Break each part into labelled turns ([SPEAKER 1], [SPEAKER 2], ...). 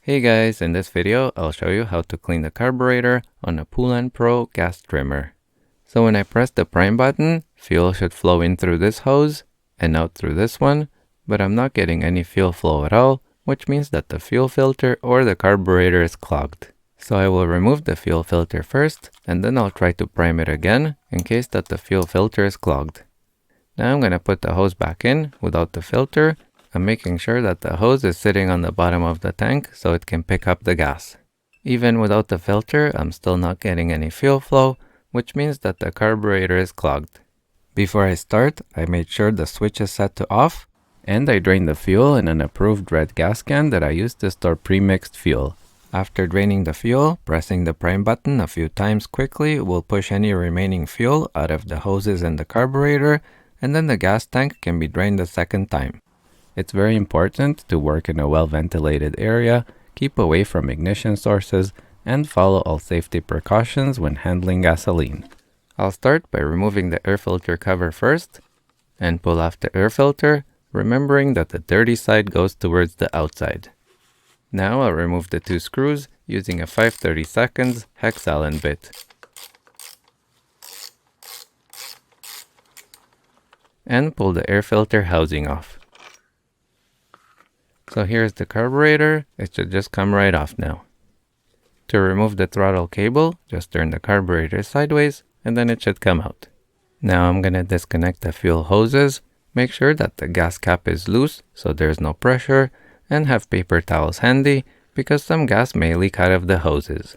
[SPEAKER 1] Hey guys, in this video, I'll show you how to clean the carburetor on a Poulan Pro gas trimmer. So when I press the prime button, fuel should flow in through this hose and out through this one, but I'm not getting any fuel flow at all, which means that the fuel filter or the carburetor is clogged. So I will remove the fuel filter first, and then I'll try to prime it again in case that the fuel filter is clogged. Now I'm going to put the hose back in without the filter. I'm making sure that the hose is sitting on the bottom of the tank so it can pick up the gas. Even without the filter, I'm still not getting any fuel flow, which means that the carburetor is clogged. Before I start, I made sure the switch is set to off, and I drained the fuel in an approved red gas can that I used to store pre-mixed fuel. After draining the fuel, pressing the prime button a few times quickly will push any remaining fuel out of the hoses and the carburetor, and then the gas tank can be drained a second time. It's very important to work in a well-ventilated area, keep away from ignition sources, and follow all safety precautions when handling gasoline. I'll start by removing the air filter cover first, and pull off the air filter, remembering that the dirty side goes towards the outside. Now I'll remove the two screws using a 5/32 hex Allen bit. And pull the air filter housing off. So here's the carburetor, it should just come right off now. To remove the throttle cable, just turn the carburetor sideways and then it should come out. Now I'm gonna disconnect the fuel hoses, make sure that the gas cap is loose so there's no pressure, and have paper towels handy because some gas may leak out of the hoses.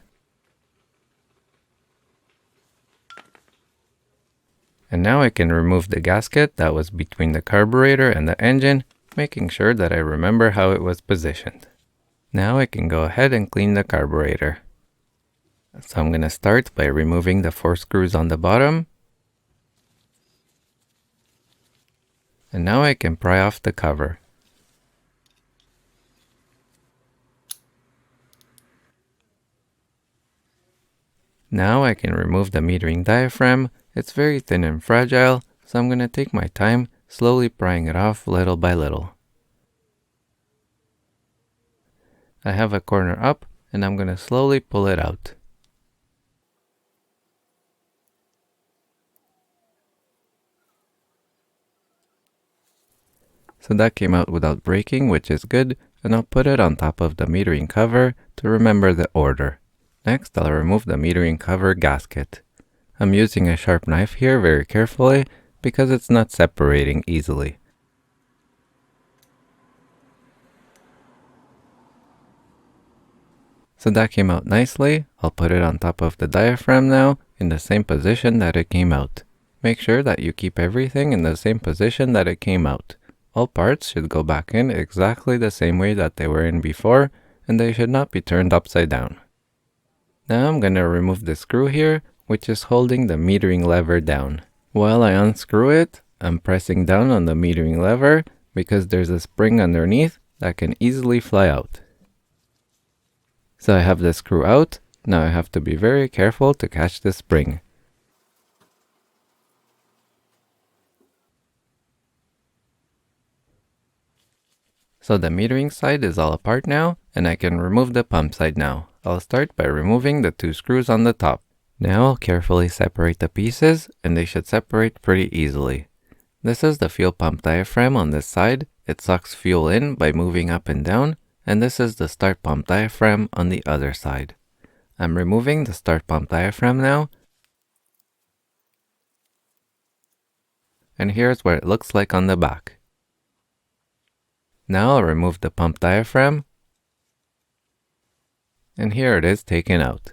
[SPEAKER 1] And now I can remove the gasket that was between the carburetor and the engine, making sure that I remember how it was positioned. Now I can go ahead and clean the carburetor. So I'm going to start by removing the 4 screws on the bottom. And now I can pry off the cover. Now I can remove the metering diaphragm. It's very thin and fragile, so I'm going to take my time, slowly prying it off little by little. I have a corner up, and I'm going to slowly pull it out. So that came out without breaking, which is good, and I'll put it on top of the metering cover to remember the order. Next, I'll remove the metering cover gasket. I'm using a sharp knife here very carefully because it's not separating easily. So that came out nicely. I'll put it on top of the diaphragm now in the same position that it came out. Make sure that you keep everything in the same position that it came out. All parts should go back in exactly the same way that they were in before, and they should not be turned upside down. Now I'm going to remove the screw here, which is holding the metering lever down. While I unscrew it, I'm pressing down on the metering lever because there's a spring underneath that can easily fly out. So I have the screw out. Now I have to be very careful to catch the spring. So the metering side is all apart now, and I can remove the pump side now. I'll start by removing the 2 screws on the top. Now I'll carefully separate the pieces, and they should separate pretty easily. This is the fuel pump diaphragm on this side. It sucks fuel in by moving up and down, and this is the start pump diaphragm on the other side. I'm removing the start pump diaphragm now, and here's what it looks like on the back. Now I'll remove the pump diaphragm, and here it is taken out.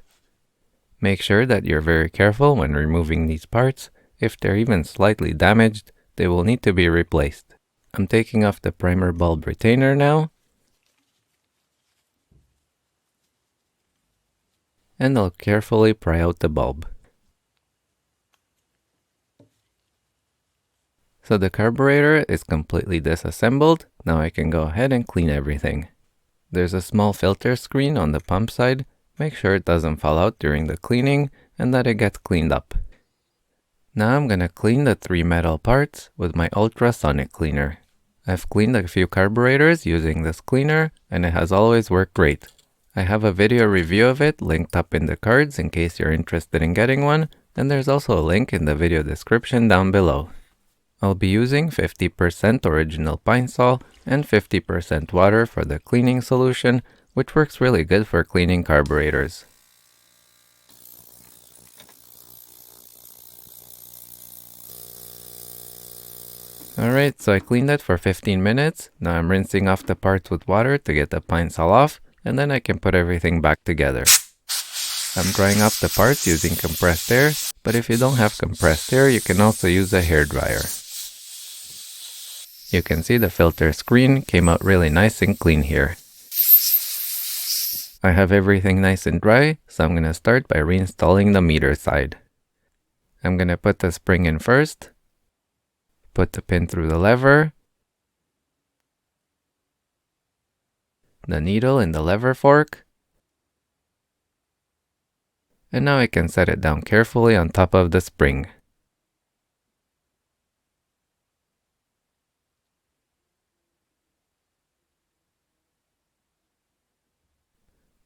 [SPEAKER 1] Make sure that you're very careful when removing these parts. If they're even slightly damaged, they will need to be replaced. I'm taking off the primer bulb retainer now, and I'll carefully pry out the bulb. So the carburetor is completely disassembled. Now I can go ahead and clean everything. There's a small filter screen on the pump side. Make sure it doesn't fall out during the cleaning and that it gets cleaned up. Now I'm gonna clean the 3 metal parts with my ultrasonic cleaner. I've cleaned a few carburetors using this cleaner and it has always worked great. I have a video review of it linked up in the cards in case you're interested in getting one, and there's also a link in the video description down below. I'll be using 50% original pine sol and 50% water for the cleaning solution, which works really good for cleaning carburetors. Alright, so I cleaned it for 15 minutes. Now I'm rinsing off the parts with water to get the pine sol off, and then I can put everything back together. I'm drying off the parts using compressed air, but if you don't have compressed air, you can also use a hairdryer. You can see the filter screen came out really nice and clean here. I have everything nice and dry, so I'm going to start by reinstalling the meter side. I'm going to put the spring in first, put the pin through the lever, the needle in the lever fork, and now I can set it down carefully on top of the spring.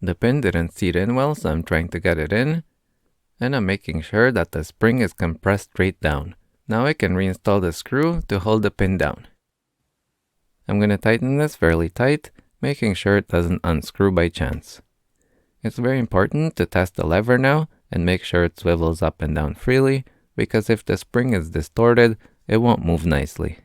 [SPEAKER 1] The pin didn't seat in well, so I'm trying to get it in, and I'm making sure that the spring is compressed straight down. Now I can reinstall the screw to hold the pin down. I'm going to tighten this fairly tight, making sure it doesn't unscrew by chance. It's very important to test the lever now and make sure it swivels up and down freely, because if the spring is distorted, it won't move nicely.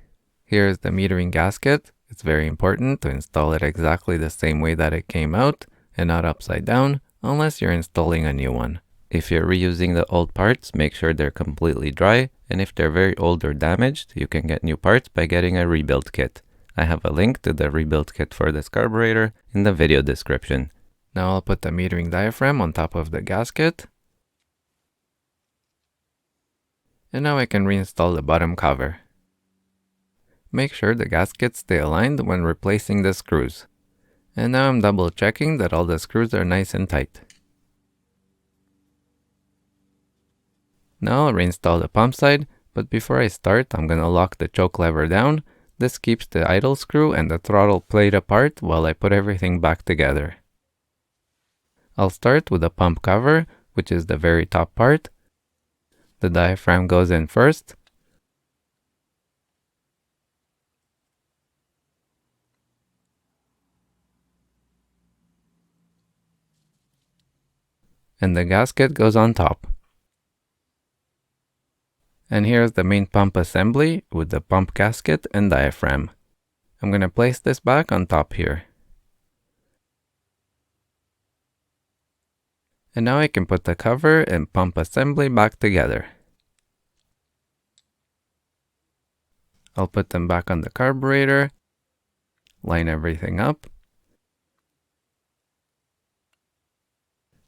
[SPEAKER 1] Here is the metering gasket. It's very important to install it exactly the same way that it came out and not upside down, unless you're installing a new one. If you're reusing the old parts, make sure they're completely dry, and if they're very old or damaged, you can get new parts by getting a rebuild kit. I have a link to the rebuild kit for this carburetor in the video description. Now I'll put the metering diaphragm on top of the gasket. And now I can reinstall the bottom cover. Make sure the gaskets stay aligned when replacing the screws. And now I'm double checking that all the screws are nice and tight. Now I'll reinstall the pump side, but before I start, I'm going to lock the choke lever down. This keeps the idle screw and the throttle plate apart while I put everything back together. I'll start with the pump cover, which is the very top part. The diaphragm goes in first. And the gasket goes on top. And here's the main pump assembly with the pump gasket and diaphragm. I'm going to place this back on top here. And now I can put the cover and pump assembly back together. I'll put them back on the carburetor, line everything up.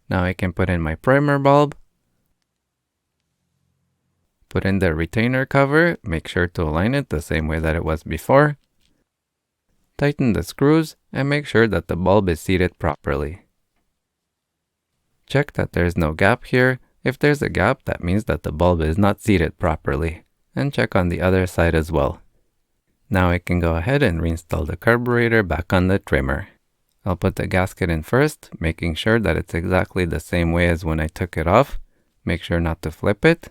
[SPEAKER 1] Now I can put in my primer bulb, put in the retainer cover, make sure to align it the same way that it was before, tighten the screws, and make sure that the bulb is seated properly. Check that there's no gap here. If there's a gap, that means that the bulb is not seated properly. And check on the other side as well. Now I can go ahead and reinstall the carburetor back on the trimmer. I'll put the gasket in first, making sure that it's exactly the same way as when I took it off. Make sure not to flip it.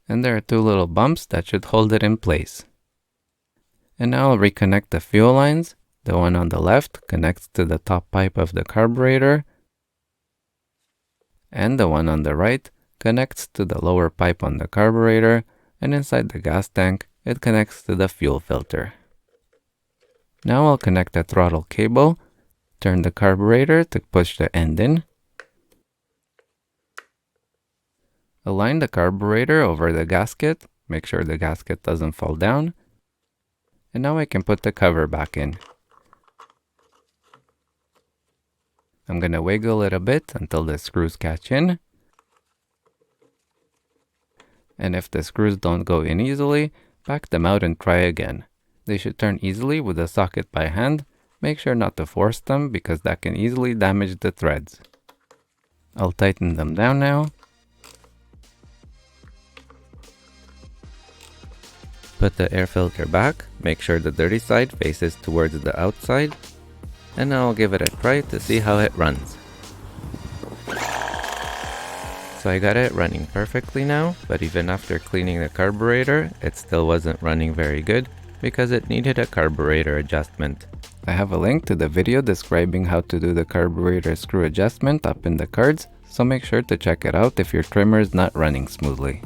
[SPEAKER 1] And there are two little bumps that should hold it in place. And now I'll reconnect the fuel lines. The one on the left connects to the top pipe of the carburetor, and the one on the right connects to the lower pipe on the carburetor, and inside the gas tank, it connects to the fuel filter. Now I'll connect the throttle cable, turn the carburetor to push the end in, align the carburetor over the gasket, make sure the gasket doesn't fall down, and now I can put the cover back in. I'm going to wiggle it a bit until the screws catch in. And if the screws don't go in easily, back them out and try again. They should turn easily with the socket by hand. Make sure not to force them because that can easily damage the threads. I'll tighten them down now. Put the air filter back. Make sure the dirty side faces towards the outside. and I'll give it a try to see how it runs. So I got it running perfectly now, but even after cleaning the carburetor, it still wasn't running very good because it needed a carburetor adjustment. I have a link to the video describing how to do the carburetor screw adjustment up in the cards, so make sure to check it out if your trimmer is not running smoothly.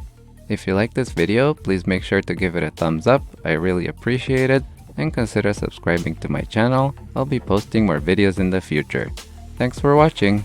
[SPEAKER 1] If you like this video, please make sure to give it a thumbs up, I really appreciate it, and consider subscribing to my channel. I'll be posting more videos in the future. Thanks for watching!